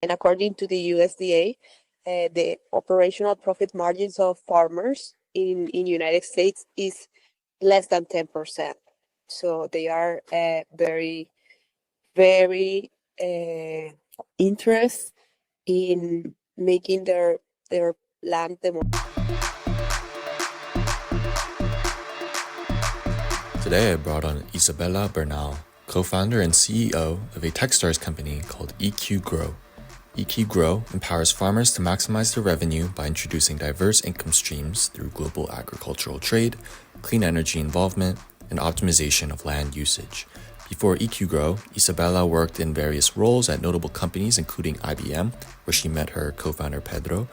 And according to the USDA, the operational profit margins of farmers in United States is less than 10%. So they are very, very interested in making their land the most. Today I brought on Isabella Bernal, co-founder and CEO of a Techstars company called Eqgrow. Eqgrow empowers farmers to maximize their revenue by introducing diverse income streams through global agricultural trade, clean energy involvement, and optimization of land usage. Before Eqgrow, Isabella worked in various roles at notable companies including IBM, where she met her co-founder Pedro,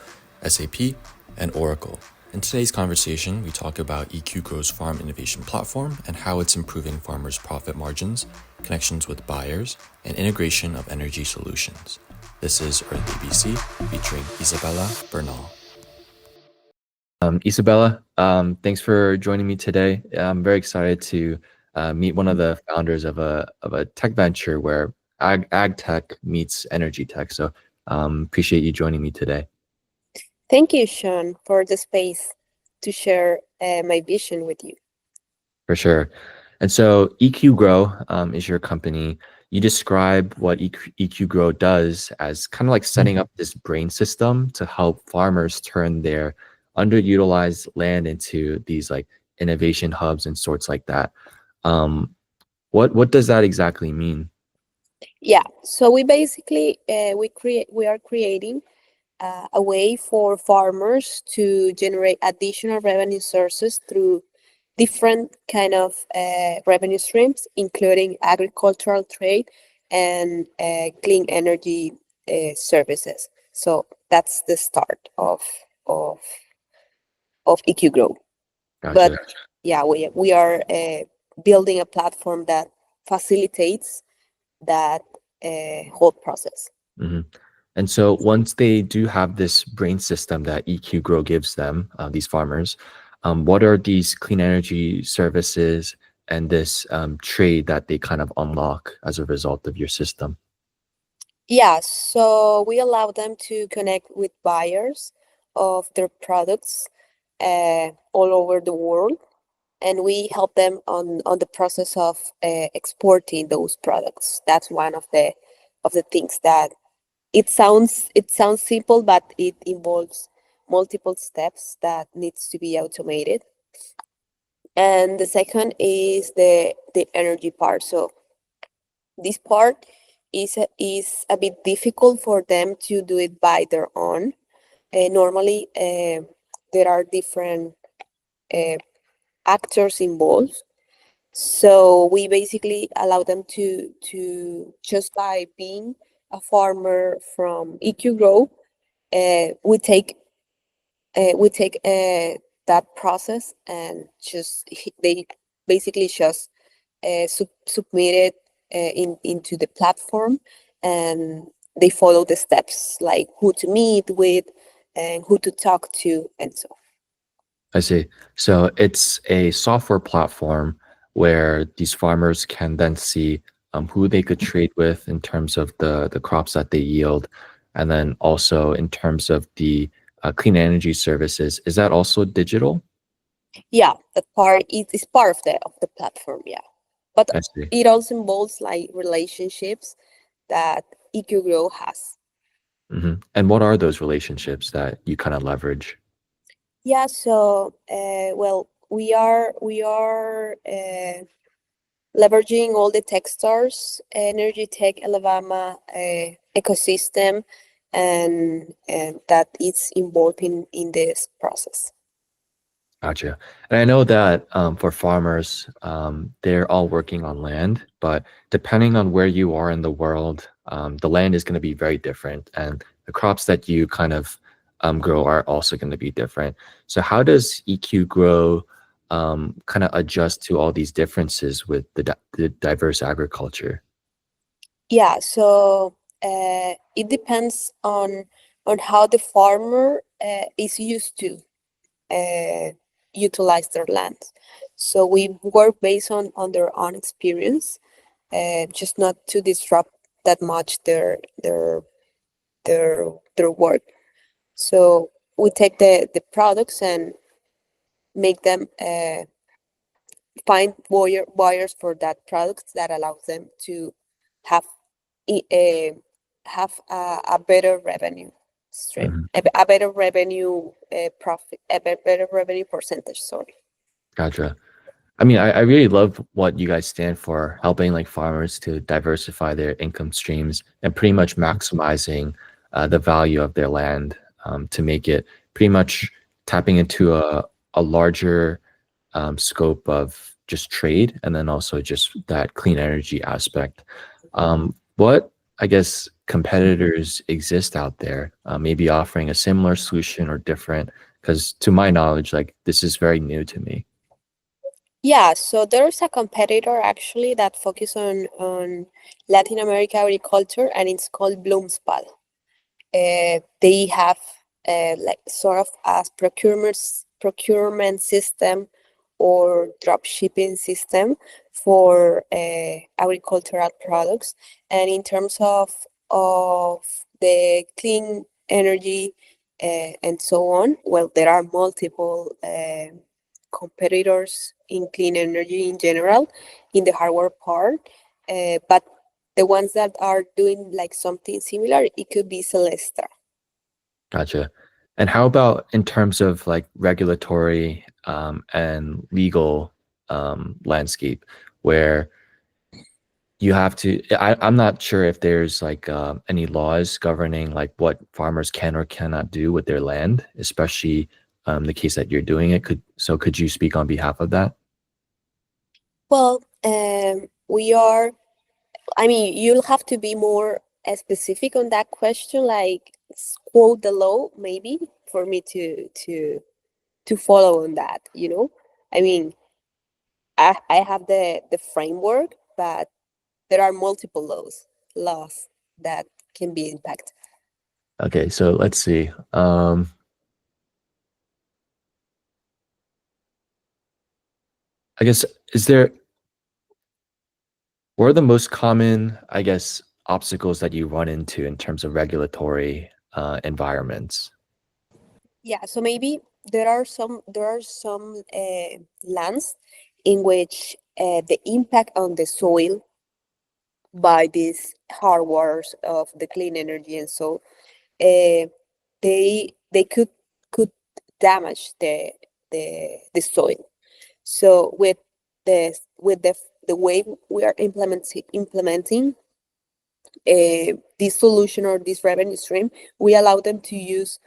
SAP, and Oracle. In today's conversation, we talk about Eqgrow's farm innovation platform and how it's improving farmers' profit margins, connections with buyers, and integration of energy solutions. This is EarthABC featuring Isabella Bernal. Isabella, thanks for joining me today. I'm very excited to meet one of the founders of a tech venture where ag tech meets energy tech. So appreciate you joining me today. Thank you, Sean, for the space to share my vision with you. For sure. And so Eqgrow is your company. You describe what Eqgrow does as kind of like setting up this brain system to help farmers turn their underutilized land into these like innovation hubs and sorts like that. What does that exactly mean? Yeah, so we basically we are creating a way for farmers to generate additional revenue sources through different kind of revenue streams, including agricultural trade and clean energy services. So that's the start of Eqgrow. Gotcha. But yeah, we are building a platform that facilitates that whole process. Mm-hmm. And so once they do have this brain system that Eqgrow gives them, these farmers, what are these clean energy services and this trade that they kind of unlock as a result of your system? Yeah, so we allow them to connect with buyers of their products all over the world, and we help them on the process of exporting those products. That's one of the things that it sounds simple, but it involves multiple steps that needs to be automated. And the second is the energy part. So this part is a bit difficult for them to do it by their own. Normally, there are different actors involved. So we basically allow them to just by being a farmer from Eqgrow, we take that process and they basically just submit it into the platform, and they follow the steps like who to meet with and who to talk to and so on. I see. So it's a software platform where these farmers can then see who they could trade with in terms of the crops that they yield, and then also in terms of the clean energy services. Is that also digital? Yeah, that part is part of the platform. Yeah, but I see. it also involves like relationships that Eqgrow has. Mm-hmm. And what are those relationships that you kind of leverage? Yeah, so well, we are leveraging all the Techstars, Energy Tech Alabama ecosystem, and that is involved in this process. Gotcha. And I know that for farmers, they're all working on land, but depending on where you are in the world, the land is going to be very different, and the crops that you kind of grow are also going to be different. So how does Eqgrow kind of adjust to all these differences with the diverse agriculture? Yeah, so it depends on how the farmer is used to utilize their land. So we work based on their own experience, just not to disrupt that much their their work. So we take the products and make them find buyers for that product that allows them to have a a better revenue stream, Mhm. a better revenue profit, better revenue percentage. Sorry. Gotcha. I mean, I really love what you guys stand for, helping like farmers to diversify their income streams and pretty much maximizing the value of their land to make it pretty much tapping into a larger scope of just trade and then also just that clean energy aspect. What, I guess, competitors exist out there, maybe offering a similar solution or different? Because to my knowledge, like this is very new to me. Yeah, so there's a competitor actually that focus on Latin America agriculture, and it's called Bloomspal. They have like sort of a procurement system or drop shipping system for agricultural products. And in terms of the clean energy and so on, well, there are multiple competitors in clean energy in general in the hardware part, but the ones that are doing like something similar, it could be Celestra. Gotcha. And how about in terms of like regulatory and legal landscape, where you have to, I'm not sure if there's like any laws governing like what farmers can or cannot do with their land, especially the case that you're doing it. Could you speak on behalf of that? Well, we are, I mean, you'll have to be more specific on that question, like quote the law, maybe, for me to follow on that, you know? I mean, I have the framework, but there are multiple laws that can be impacted. Okay, so let's see. I guess, is there, what are the most common, I guess, obstacles that you run into in terms of regulatory environments? Yeah, so maybe there are some lands in which the impact on the soil by these hardwares of the clean energy, and so uh, they could damage the soil. So with the way we are implementing this solution or this revenue stream, we allow them to use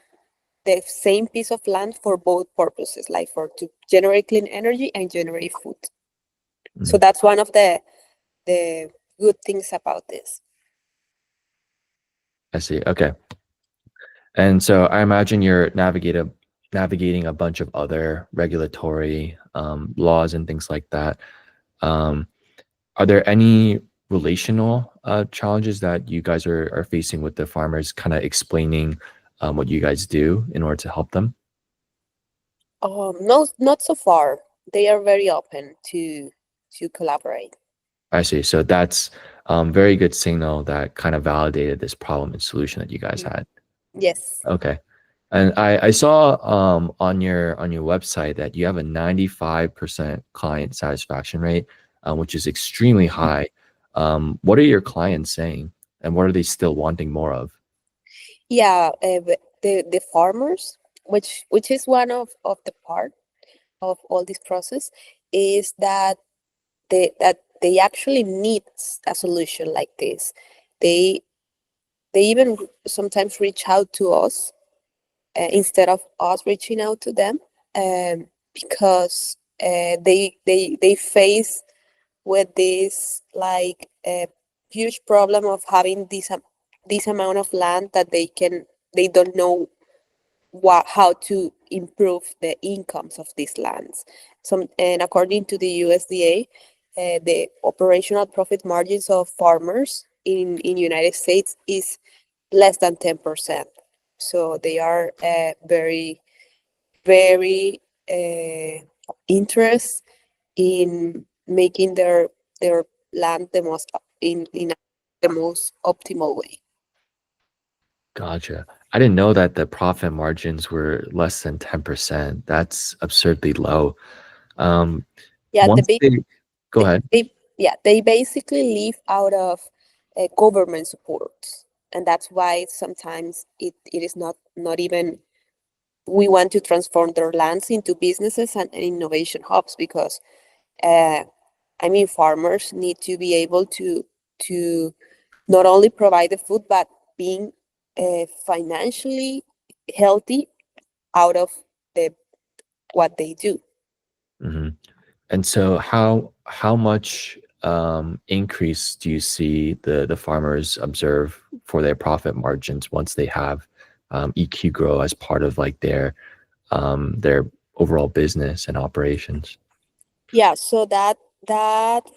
the same piece of land for both purposes, like for to generate clean energy and generate food. So Mm, that's one of the good things about this. I see. Okay. And so I imagine you're navigating a bunch of other regulatory laws and things like that. Um, are there any relational challenges that you guys are facing with the farmers, kind of explaining what you guys do in order to help them? No, not so far. They are very open to collaborate. I see. So that's very good signal that kind of validated this problem and solution that you guys Mhm. had. Yes. Okay. And I saw on your website that you have a 95% client satisfaction rate, which is extremely high. What are your clients saying, and what are they still wanting more of? Yeah, but the farmers, which is one of the part of all this process, is that they actually need a solution like this. They they even sometimes reach out to us instead of us reaching out to them, because they face with this like huge problem of having this amount of land that they don't know how to improve the incomes of these lands. And according to the USDA, the operational profit margins of farmers in United States is less than 10%. So they are very interested in making their land the most in the most optimal way. Gotcha. I didn't know that the profit margins were less than 10%. That's absurdly low. Um, Yeah, once they go ahead. they basically live out of government support, and that's why sometimes it is not even we want to transform their lands into businesses and innovation hubs because uh, I mean farmers need to be able to not only provide the food but being financially healthy out of the what they do. Mhm. And so how much increase do you see the farmers observe for their profit margins once they have EQ Grow as part of like their overall business and operations? Yeah, so that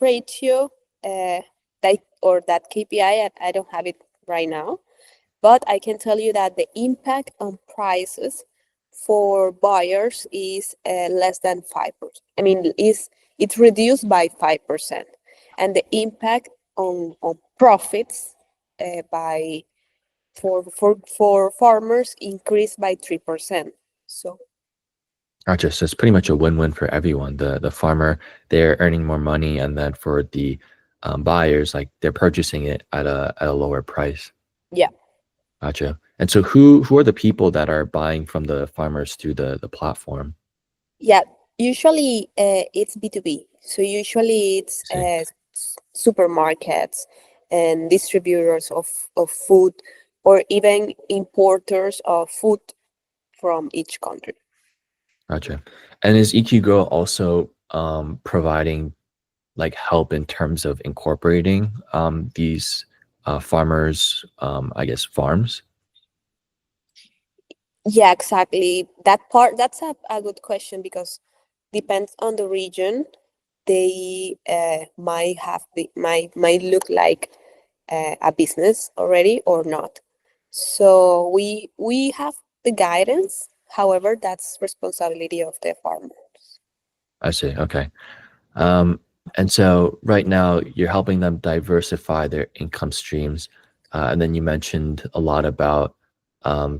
ratio, that or that KPI, I don't have it right now, but I can tell you that the impact on prices for buyers is less than 5%. I mean, is it's reduced by 5%, and the impact on profits by for farmers increased by 3%. So Gotcha. So it's pretty much a win-win for everyone. The farmer, they're earning more money, and then for the buyers, like they're purchasing it at a lower price. yeah. Gotcha. And so who are the people that are buying from the farmers through the platform? Yeah, usually it's B2B. So usually it's I see. supermarkets and distributors of food or even importers of food from each country. Gotcha. And is EQ also providing like help in terms of incorporating these farmers, I guess, farms? Yeah, exactly. That part, that's a good question because depends on the region. They might look like a business already or not. So we have the guidance. However, that's responsibility of the farmer. I see. Okay. Um, and so right now you're helping them diversify their income streams, and then you mentioned a lot about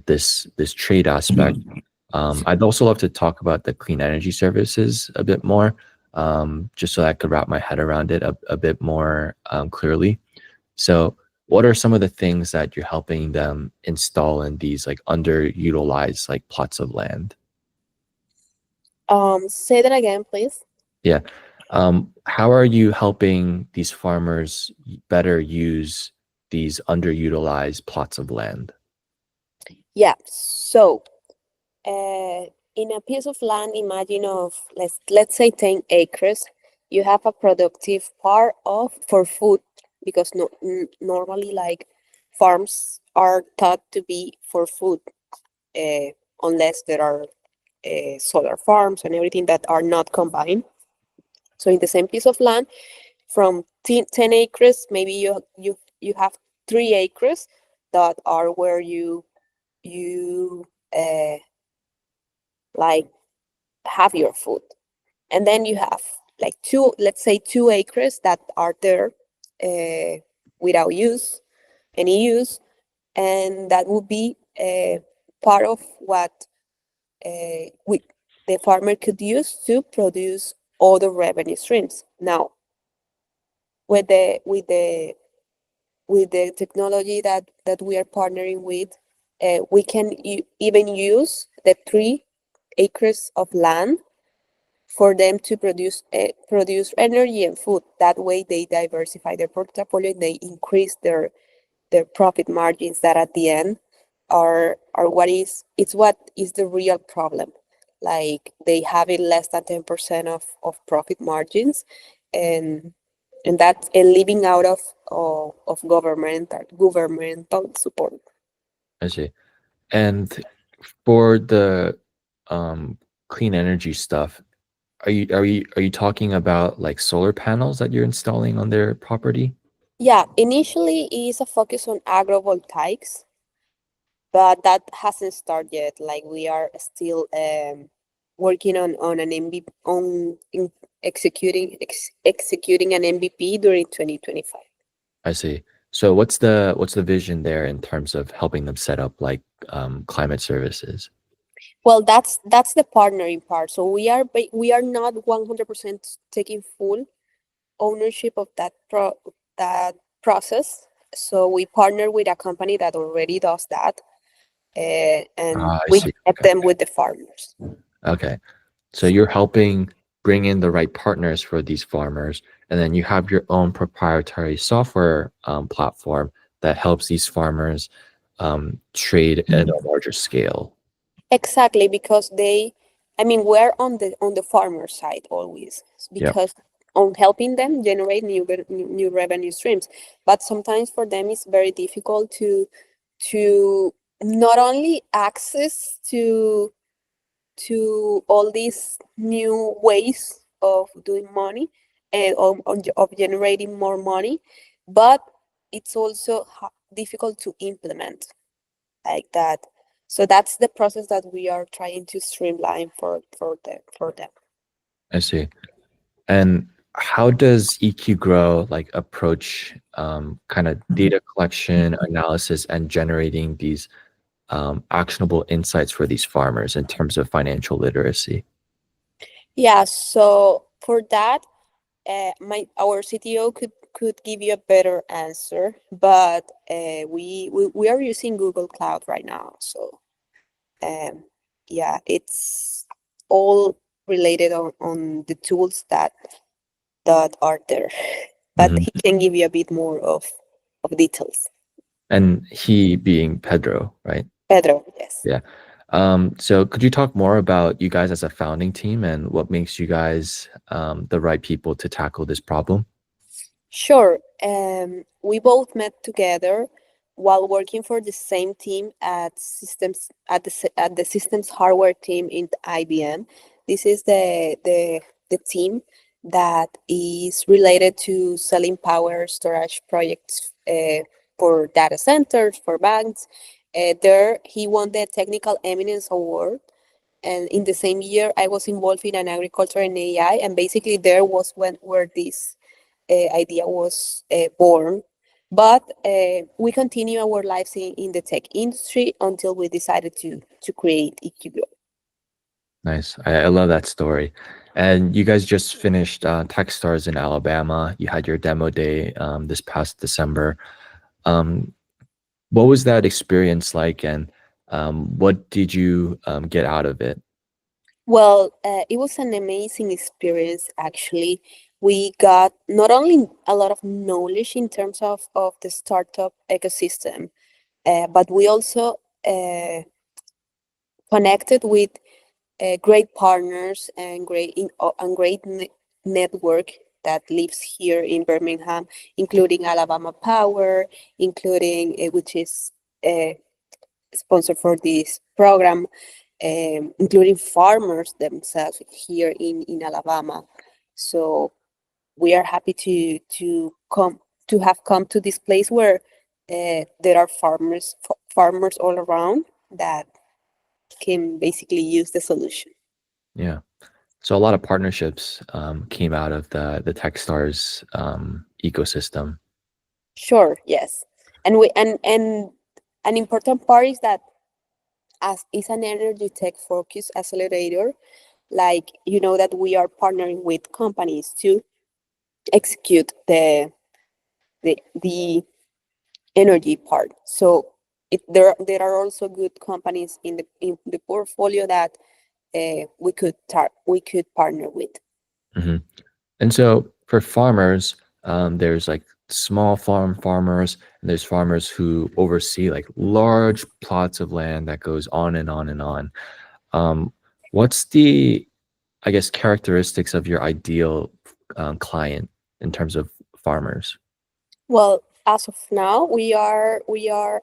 this trade aspect. I'd also love to talk about the clean energy services a bit more, just so I could wrap my head around it a bit more clearly. So, what are some of the things that you're helping them install in these like underutilized like plots of land? Say that again, please. Yeah. How are you helping these farmers better use these underutilized plots of land? Yeah. So, in a piece of land, imagine of let's say 10 acres. You have a productive part of for food because normally like farms are thought to be for food, unless there are solar farms and everything that are not combined. So in the same piece of land, from 10 acres, maybe you have 3 acres that are where you like have your food, and then you have like let's say 2 acres that are there without any use, and that would be part of what we the farmer could use to produce other revenue streams. Now, with the technology that we are partnering with, we can even use the 3 acres of land for them to produce energy and food. That way, they diversify their portfolio. They increase their profit margins. That at the end are what is the real problem. Like they have it less than 10% of profit margins, and and living out of governmental support. I see. And for the um, clean energy stuff, are you talking about like solar panels that you're installing on their property? Yeah, initially is a focus on agrovoltaics, but that hasn't started yet. Like we are still working on an MVP executing an MVP during 2025. I see. So what's the vision there in terms of helping them set up like climate services? Well, that's the partnering part. So we are not 100% taking full ownership of that process. So we partner with a company that already does that, and Ah, I we see. help Okay. them with the farmers. Okay. So you're helping bring in the right partners for these farmers, and then you have your own proprietary software platform that helps these farmers trade at a larger scale. Exactly, because I mean, we're on the farmer side always, Yep. because on helping them generate new revenue streams. But sometimes for them it's very difficult to not only access to all these new ways of doing money and of generating more money, but it's also difficult to implement like that. So that's the process that we are trying to streamline for them. I see. And how does EQ Grow like approach kind of data collection, analysis, and generating these actionable insights for these farmers in terms of financial literacy? Yeah, so for that, my our CTO could give you a better answer, but we are using Google Cloud right now. So um, yeah, it's all related on the tools that are there. But Mhm. he can give you a bit more of details. And he being Pedro, right? Pedro, yes. Yeah. So could you talk more about you guys as a founding team and what makes you guys the right people to tackle this problem? Sure. We both met together while working for the same team at the systems hardware team in IBM. This is the team that is related to selling power storage projects for data centers for banks. There, he won the Technical Eminence Award. And in the same year, I was involved in an agriculture and AI, and basically there was when where this idea was born. But we continue our lives in the tech industry until we decided to create Eqgrow. Nice. I love that story. And you guys just finished Techstars in Alabama. You had your demo day this past December. Um, what was that experience like, and what did you get out of it? Well, it was an amazing experience, actually. We got not only a lot of knowledge in terms of the startup ecosystem, but we also connected with great partners and great network that lives here in Birmingham, including Alabama Power, including which is a sponsor for this program, including farmers themselves here in Alabama. So we are happy to have come to this place where there are farmers all around that can basically use the solution. Yeah. So a lot of partnerships came out of the Techstars ecosystem. Sure, yes. And an important part is that as is an energy tech focused accelerator, like you know that we are partnering with companies to execute the energy part. So there are also good companies in the portfolio that we could partner with. Mhm. And so for farmers, there's like small farmers, and there's farmers who oversee like large plots of land that goes on and on and on. Um, what's the, I guess, characteristics of your ideal client in terms of farmers? Well, as of now, we are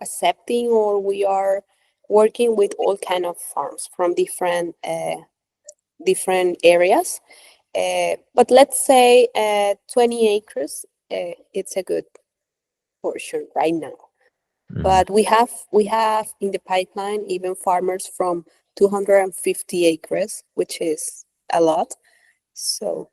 accepting or we are working with all kind of farms from different areas. But let's say 20 acres, it's a good portion right now. Mhm. But we have in the pipeline even farmers from 250 acres, which is a lot. So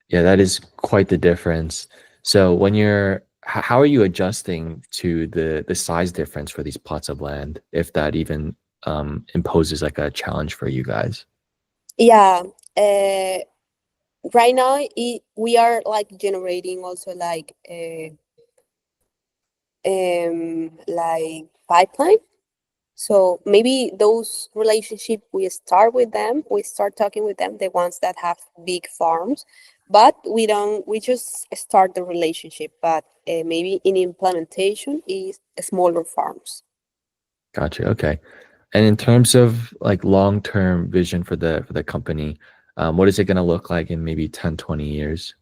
Yeah, that is quite the difference. So when how are you adjusting to the size difference for these plots of land, if that even imposes like a challenge for you guys? Yeah. Right now, we are like generating also like pipeline. So maybe those relationship we start with them, we start talking with them, the ones that have big farms, but we don't. We just start the relationship. But maybe in implementation is smaller farms. Gotcha. Okay. And in terms of like long-term vision for the company, what is it going to look like in maybe 10, 20 years?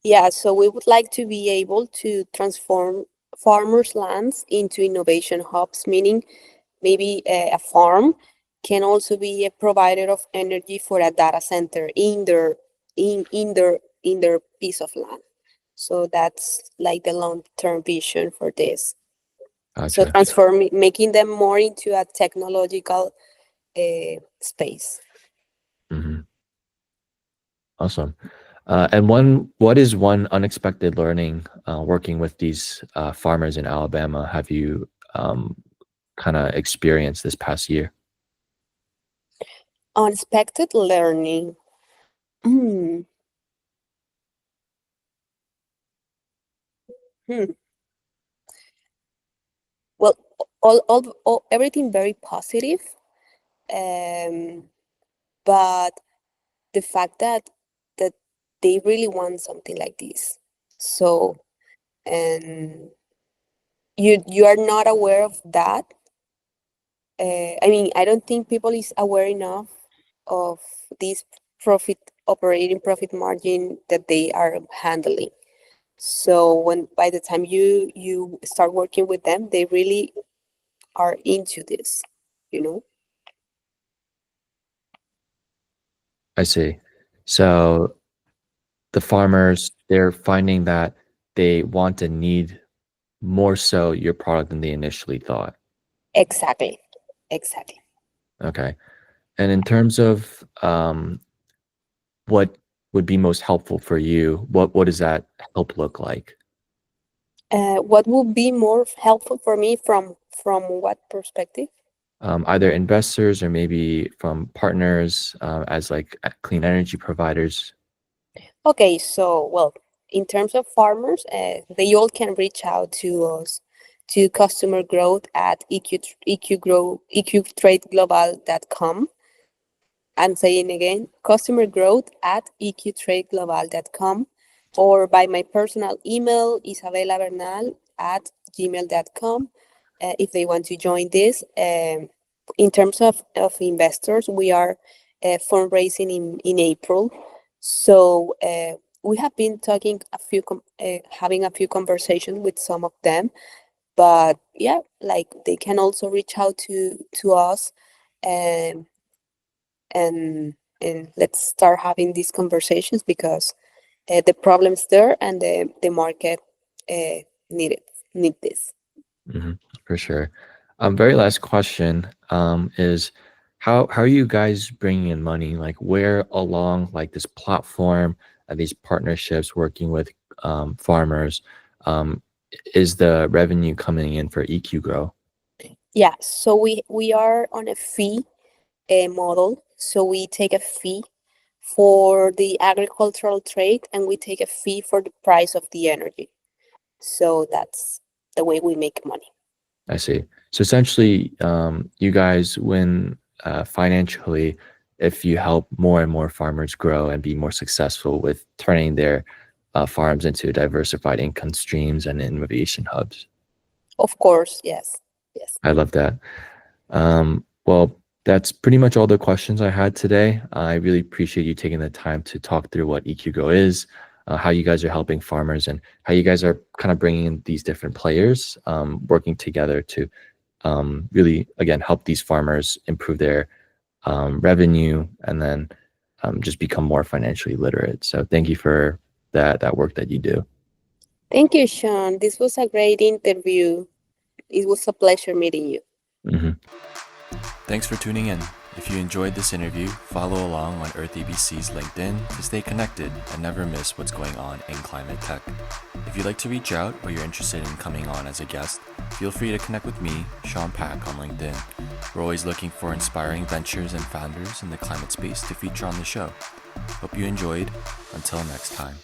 Yeah, so we would like to be able to transform farmers' lands into innovation hubs, meaning maybe a farm can also be a provider of energy for a data center in their piece of land. So that's like the long-term vision for this. So Gotcha. transforming, making them more into a technological space. Hmm. Awesome. And what is one unexpected learning working with these farmers in Alabama have you kind of experienced this past year? Unexpected learning. Hmm. Hmm. Well, all everything very positive, um, but the fact that they really want something like this. So, and you are not aware of that. I mean, I don't think people is aware enough of this profit operating profit margin that they are handling. So when by the time you start working with them, they really are into this, you know. I see. So the farmers, they're finding that they want and need more so your product than they initially thought. Exactly, exactly. Okay. And in terms of what would be most helpful for you, what does that help look like? What would be more helpful for me from what perspective? Either investors or maybe from partners as like clean energy providers. Okay, so well, in terms of farmers, they all can reach out to us to customer growth at eqtradeglobal.com. I'm saying again, customer growth at eqtradeglobal.com or by my personal email, Isabella Bernal at gmail.com, if they want to join this. In terms of investors, we are fundraising in April. So we have been talking having a few conversations with some of them, but yeah, like they can also reach out to us. Um, and let's start having these conversations because the problem's there and the market uh, need it need this. Mhm, for sure. Very last question is how are you guys bringing in money? Like where along like this platform and these partnerships working with farmers um, is the revenue coming in for EQ Grow? Yeah, so we are on a fee model. So we take a fee for the agricultural trade and we take a fee for the price of the energy. So that's the way we make money. I see. So essentially, you guys win financially if you help more and more farmers grow and be more successful with turning their farms into diversified income streams and innovation hubs. Of course, yes. Yes. I love that. Well, that's pretty much all the questions I had today. I really appreciate you taking the time to talk through what EQGo is, how you guys are helping farmers, and how you guys are kind of bringing in these different players working together to really, again, help these farmers improve their revenue and then just become more financially literate. So thank you for that work that you do. Thank you, Sean. This was a great interview. It was a pleasure meeting you. Hmm. Thanks for tuning in. If you enjoyed this interview, follow along on EarthABC's LinkedIn to stay connected and never miss what's going on in climate tech. If you'd like to reach out or you're interested in coming on as a guest, feel free to connect with me, Sean Pack, on LinkedIn. We're always looking for inspiring ventures and founders in the climate space to feature on the show. Hope you enjoyed. Until next time.